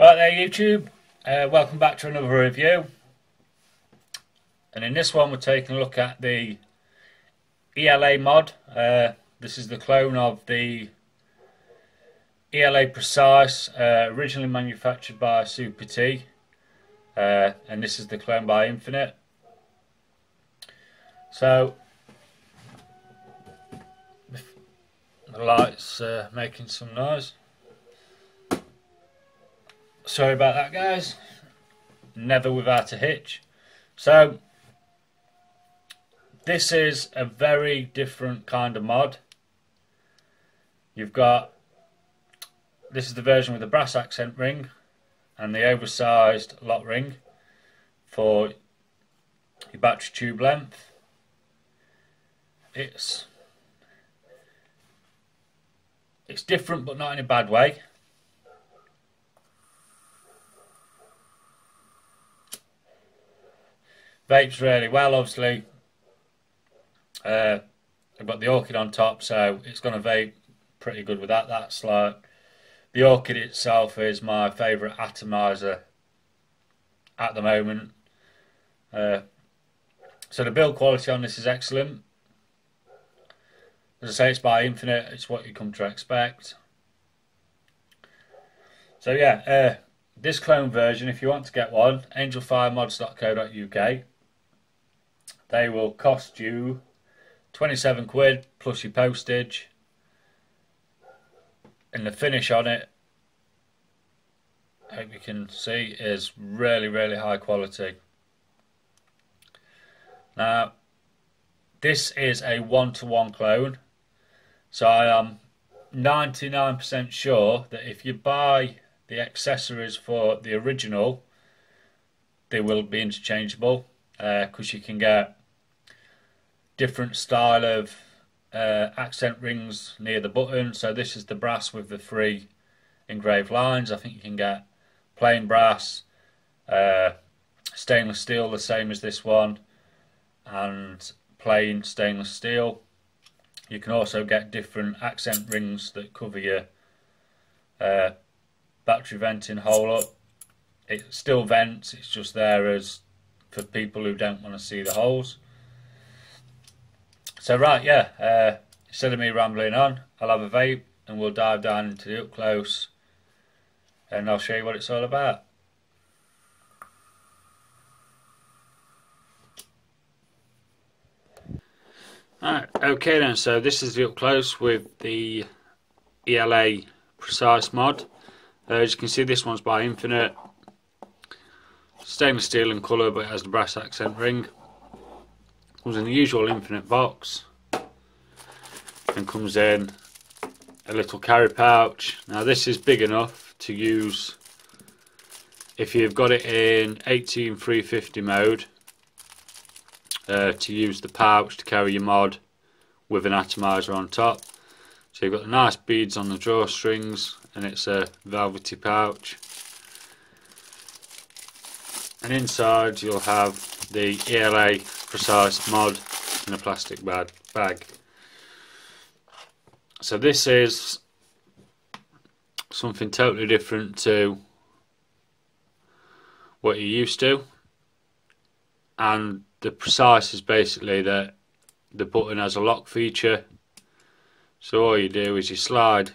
Right there YouTube, welcome back to another review, and in this one we're taking a look at the ELA mod. This is the clone of the ELA Precise, originally manufactured by Super T, and this is the clone by Infinite. So the light's making some noise. Sorry about that, guys. Never without a hitch. So this is a very different kind of mod. You've got, this is the version with the brass accent ring and the oversized lock ring for your battery tube length. It's different, but not in a bad way. Vapes really well, obviously. I've got the orchid on top, so it's going to vape pretty good with that. That's like, the orchid itself is my favourite atomizer at the moment. So the build quality on this is excellent. As I say, it's by Infinite, it's what you come to expect. So yeah, this clone version, if you want to get one, angelfiremods.co.uk. They will cost you 27 quid plus your postage, and the finish on it, I hope you can see, is really high quality. Now this is a 1-to-1 clone, so I am 99% sure that if you buy the accessories for the original, they will be interchangeable, because you can get different style of accent rings near the button. So this is the brass with the 3 engraved lines. I think you can get plain brass, stainless steel the same as this one, and plain stainless steel. You can also get different accent rings that cover your battery venting hole up. It still vents, it's just there as for people who don't want to see the holes. So right, yeah, instead of me rambling on, I'll have a vape and we'll dive down into the up close and I'll show you what it's all about. Alright, okay then, so this is the up close with the ELA Precise mod. As you can see, this one's by Infinite. Stainless steel in colour, but it has the brass accent ring. Comes in the usual Infinite box, and comes in a little carry pouch. Now this is big enough to use if you've got it in 18350 mode, to use the pouch to carry your mod with an atomizer on top. So you've got the nice beads on the drawstrings, and it's a velvety pouch. And inside you'll have the ELA Precise mod in a plastic bag. So this is something totally different to what you're used to, and the Precise is basically that the button has a lock feature. So all you do is you slide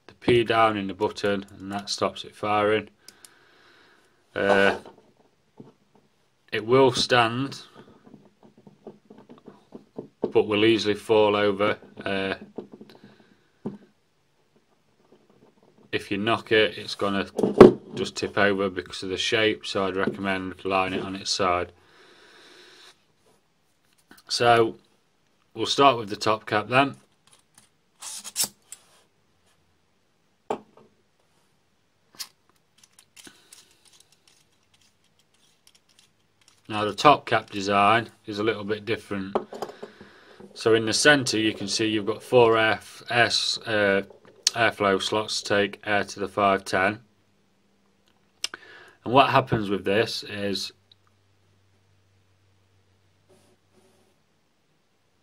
the P down in the button and that stops it firing. It will stand, but will easily fall over. If you knock it, it's going to just tip over because of the shape, so I'd recommend lying it on its side. So we'll start with the top cap then. Now the top cap design is a little bit different. So in the centre you can see you've got 4 airflow slots to take air to the 510. And what happens with this is,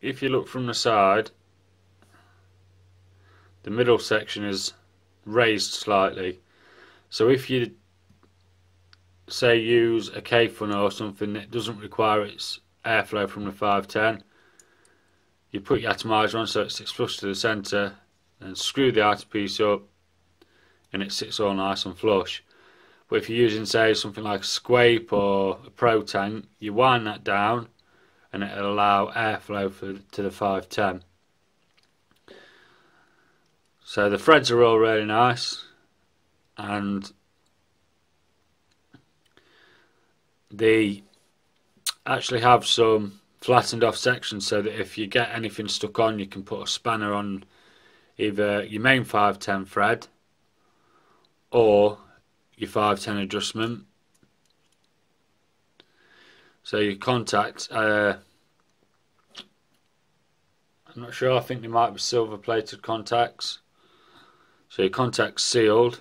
if you look from the side, the middle section is raised slightly. So if you say use a K funnel or something that doesn't require its airflow from the 510, you put your atomizer on so it sits flush to the centre, and screw the outer piece up and it sits all nice and flush. But if you're using, say, something like a Squape or a Pro Tank, you wind that down and it'll allow airflow to the 510. So the threads are all really nice, and they actually have some flattened off sections so that if you get anything stuck on, you can put a spanner on either your main 510 thread or your 510 adjustment. So your contact, I'm not sure, I think they might be silver plated contacts. So your contact's sealed,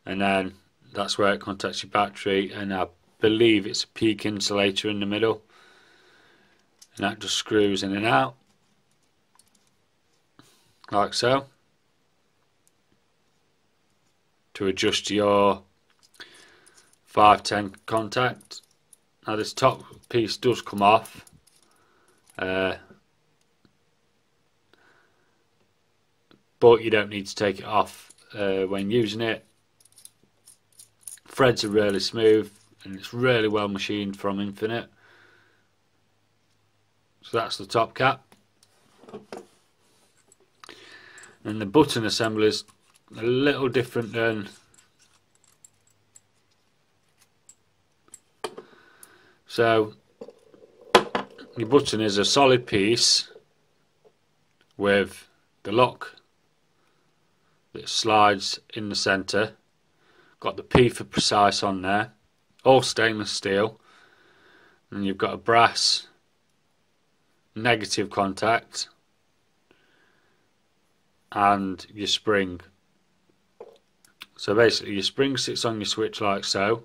and then that's where it contacts your battery, and I believe it's a peak insulator in the middle, and that just screws in and out like so to adjust your 510 contact. Now this top piece does come off, but you don't need to take it off when using it. Threads are really smooth and it's really well machined from Infinite. So that's the top cap. And the button assembly is a little different than so your button is a solid piece with the lock that slides in the centre. Got the P for Precise on there, all stainless steel, and you've got a brass negative contact and your spring. So basically your spring sits on your switch like so,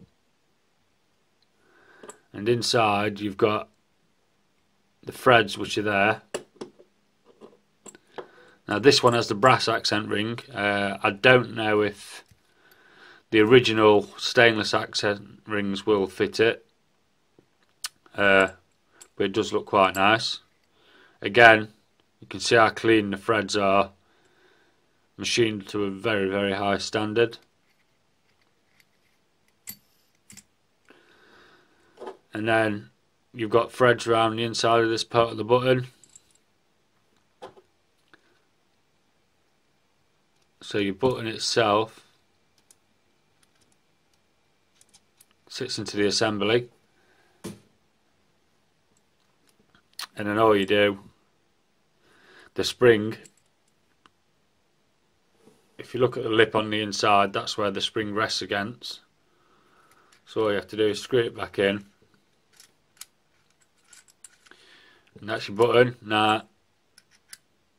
and inside you've got the threads which are there. Now this one has the brass accent ring. I don't know if the original stainless accent rings will fit it, but it does look quite nice. Again, you can see how clean the threads are, machined to a very, very high standard. And then you've got threads around the inside of this part of the button. So your button itself sits into the assembly, and then all you do, the spring, if you look at the lip on the inside, that's where the spring rests against. So all you have to do is screw it back in, and that's your button. Now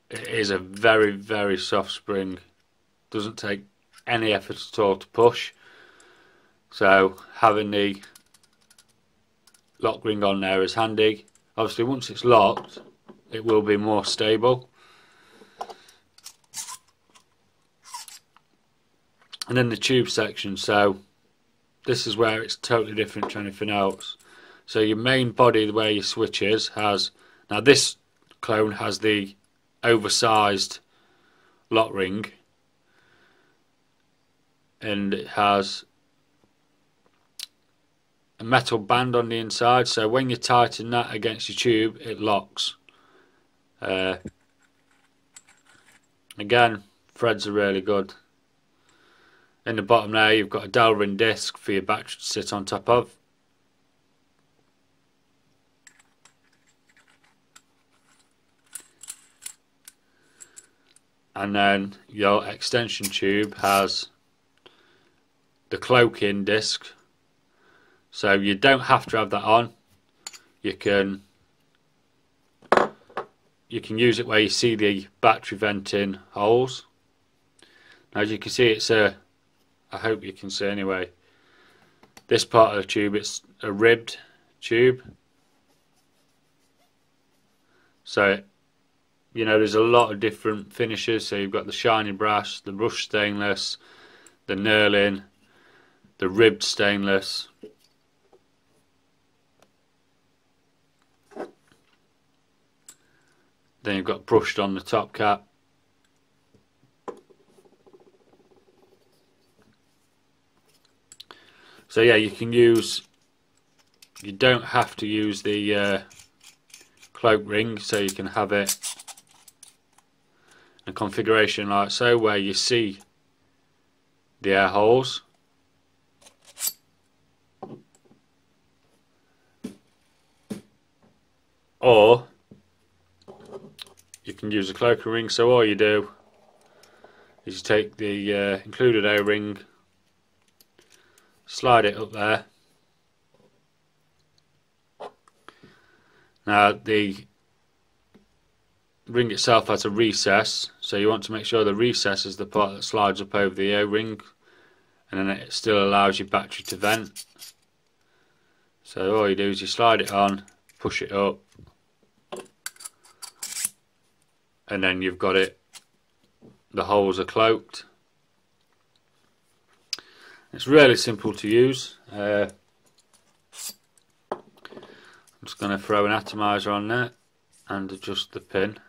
it is a very, very soft spring, doesn't take any effort at all to push. So having the lock ring on there is handy. Obviously once it's locked it will be more stable. And then the tube section, so this is where it's totally different to anything else. So your main body where your switch is has, now this clone has the oversized lock ring, and it has a metal band on the inside, so when you tighten that against your tube it locks. Again, threads are really good. In the bottom there you've got a Delrin disc for your battery to sit on top of. And then your extension tube has the cloaking disc. So you don't have to have that on. You can use it where you see the battery venting holes. Now as you can see, it's a, I hope you can see anyway, this part of the tube, it's a ribbed tube. So you know there's a lot of different finishes. So you've got the shiny brass, the brushed stainless, the knurling, the ribbed stainless. Then you've got brushed on the top cap. So yeah, you don't have to use the cloak ring, so you can have it in a configuration like so, where you see the air holes. Or you can use a cloak ring, so all you do is you take the included O-ring, slide it up there. Now the ring itself has a recess, so you want to make sure the recess is the part that slides up over the O-ring, and then it still allows your battery to vent. So all you do is you slide it on, push it up, and then you've got it, the holes are cloaked. It's really simple to use. I'm just going to throw an atomizer on there and adjust the pin.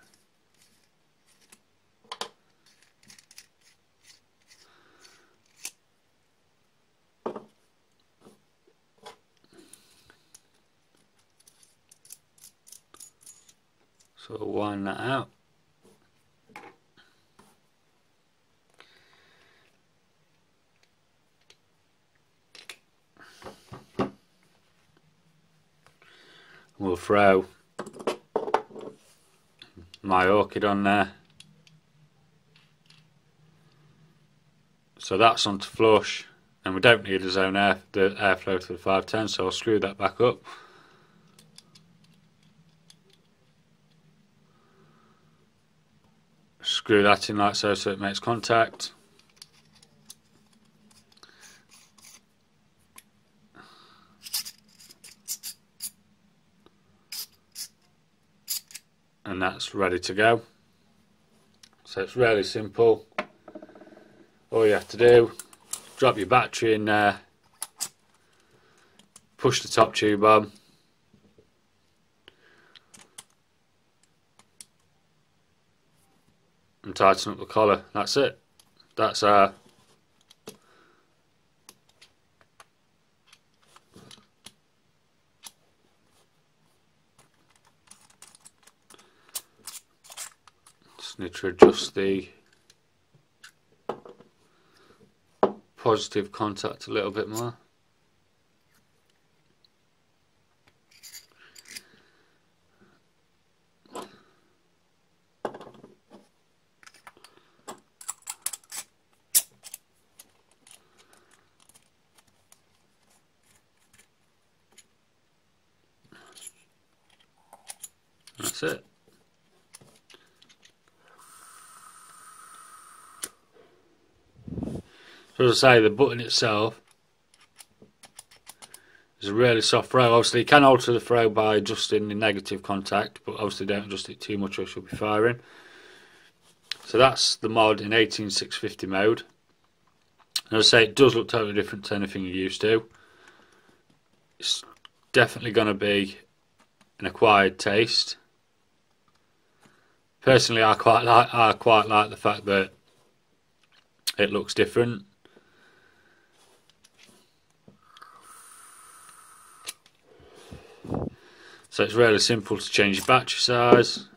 So we'll wind that out. We'll throw my orchid on there. So that's on to flush, and we don't need a zone the airflow to the 510, so I'll screw that back up. Screw that in like so, so it makes contact. And that's ready to go. So it's really simple. All you have to do, drop your battery in there, push the top tube on, and tighten up the collar. That's it. That's our just need to adjust the positive contact a little bit more. That's it. So as I say, the button itself is a really soft throw. Obviously you can alter the throw by adjusting the negative contact, but obviously don't adjust it too much or it should be firing. So that's the mod in 18650 mode. And as I say, it does look totally different to anything you're used to. It's definitely going to be an acquired taste. Personally, I quite like the fact that it looks different. So it's really simple to change your battery size,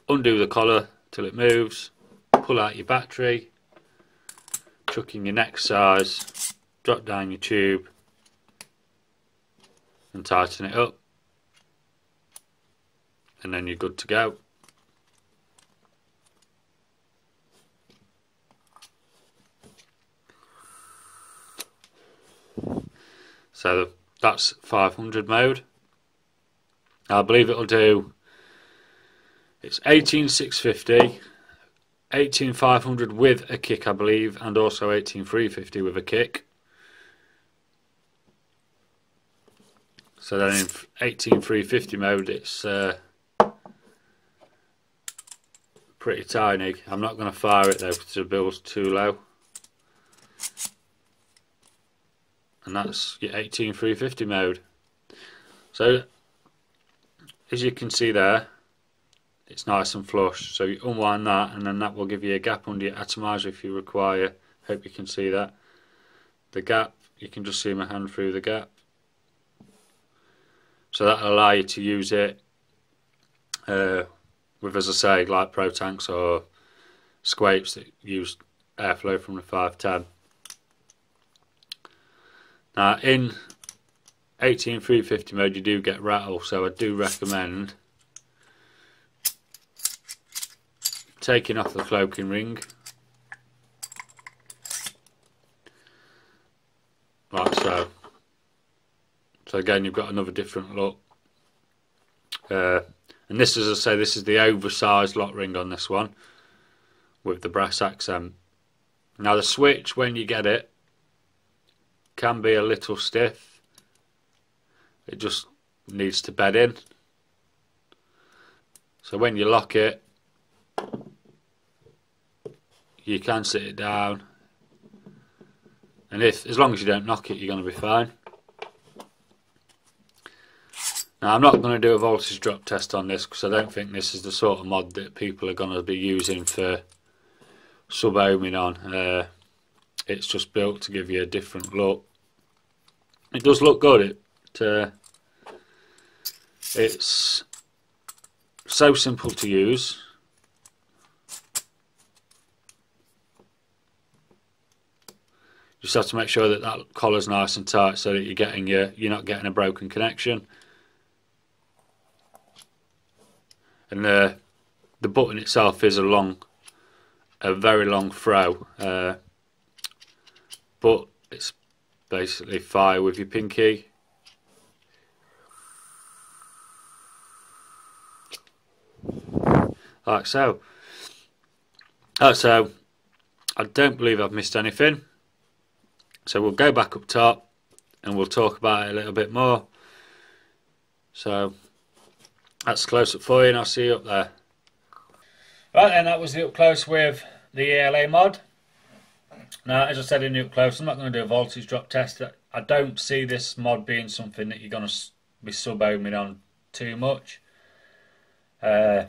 undo the collar till it moves, pull out your battery, chuck in your next size, drop down your tube and tighten it up, and then you're good to go. So that's 500 mode. I believe it'll do, it's 18650, 18500 with a kick I believe, and also 18350 with a kick. So then in 18350 mode it's pretty tiny. I'm not going to fire it though because the bill's too low. and that's your 18350 mode. So as you can see there, it's nice and flush, so you unwind that and then that will give you a gap under your atomizer if you require. Hope you can see that. The gap, you can just see my hand through the gap. So that'll allow you to use it with, as I say, like Pro Tanks or Squapes that use airflow from the 510. Now in 18350 mode you do get rattle, so I do recommend taking off the cloaking ring, like so. So again, you've got another different look. And this, as I say, this is the oversized lock ring on this one with the brass accent. Now the switch, when you get it, can be a little stiff. It just needs to bed in. So when you lock it, you can sit it down, and as long as you don't knock it, you're going to be fine. Now I'm not going to do a voltage drop test on this because I don't think this is the sort of mod that people are going to be using for sub-ohming on. It's just built to give you a different look. It does look good. It's so simple to use. You just have to make sure that that collar's nice and tight so that you're not getting a broken connection. And the button itself is a very long throw, but it's basically fire with your pinky. Like so. So I don't believe I've missed anything. So we'll go back up top and we'll talk about it a little bit more. So that's close up for you, and I'll see you up there. Right then, that was the up close with the ELA mod. Now, as I said in the up close, I'm not going to do a voltage drop test. I don't see this mod being something that you're going to be sub-ohming on too much. I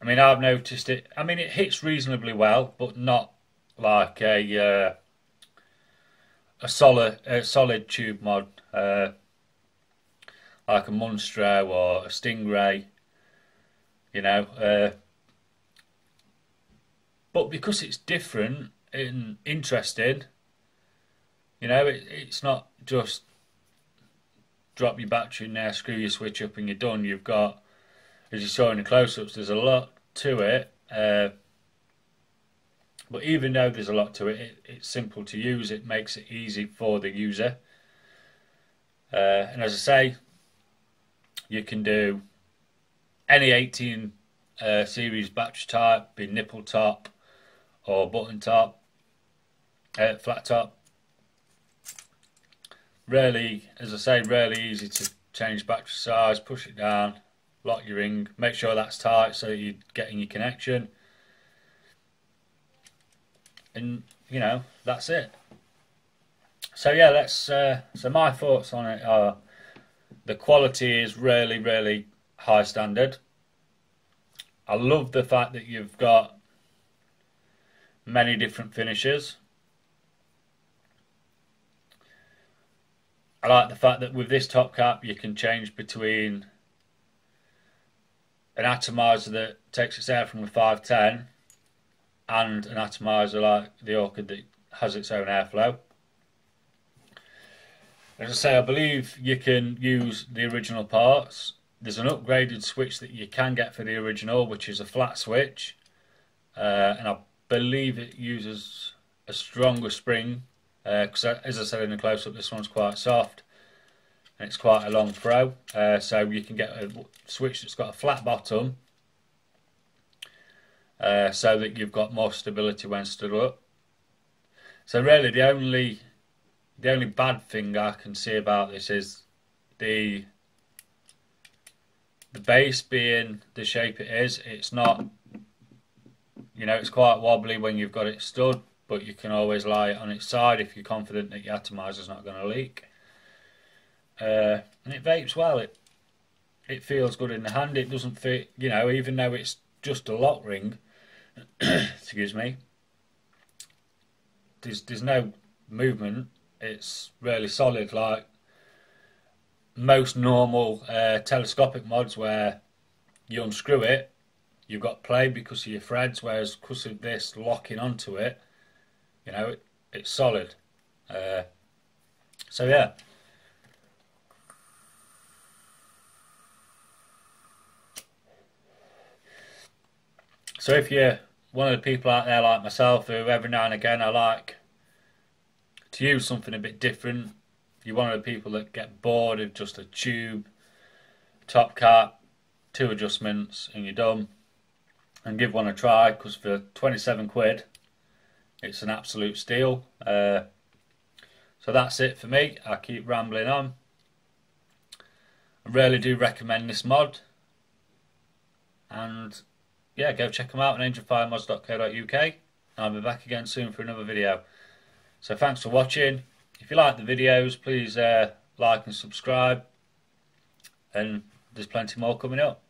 mean, I've noticed it. I mean, it hits reasonably well, but not like a solid tube mod, like a Monstro or a Stingray, you know. But because it's different and interesting, you know, it's not just drop your battery in there, screw your switch up and you're done. You've got, as you saw in the close-ups, there's a lot to it. But even though there's a lot to it, it's simple to use. It makes it easy for the user. And as I say, you can do any 18 series battery type, be nipple top or button top, flat top. Really, as I say, really easy to change battery size, push it down, lock your ring, make sure that's tight so that you're getting your connection. And you know, that's it. So yeah, so my thoughts on it are the quality is really, really high standard. I love the fact that you've got many different finishes. I like the fact that with this top cap you can change between an atomizer that takes its air from the 510 and an atomizer like the Orchid that has its own airflow. As I say, I believe you can use the original parts. There's an upgraded switch that you can get for the original, which is a flat switch, and I believe it uses a stronger spring, because as I said in the close-up, this one's quite soft and it's quite a long throw, so you can get a switch that's got a flat bottom, so that you've got more stability when stood up. So really the only bad thing I can see about this is the base being the shape it is. It's not, you know, it's quite wobbly when you've got it stood, but you can always lie it on its side if you're confident that your atomizer's not going to leak. And it vapes well. It feels good in the hand. It doesn't fit, you know, even though it's just a lock ring. Excuse me. There's no movement. It's really solid, like most normal telescopic mods where you unscrew it, you've got play because of your threads, whereas because of this locking onto it, you know, it's solid. So yeah. So if you're one of the people out there like myself who every now and again I like to use something a bit different, if you're one of the people that get bored of just a tube, top cap, 2 adjustments and you're done, and give one a try, because for 27 quid it's an absolute steal. So that's it for me. I keep rambling on. I really do recommend this mod, and yeah, go check them out on angelfiremods.co.uk. I'll be back again soon for another video. So thanks for watching. If you like the videos, please like and subscribe, and there's plenty more coming up.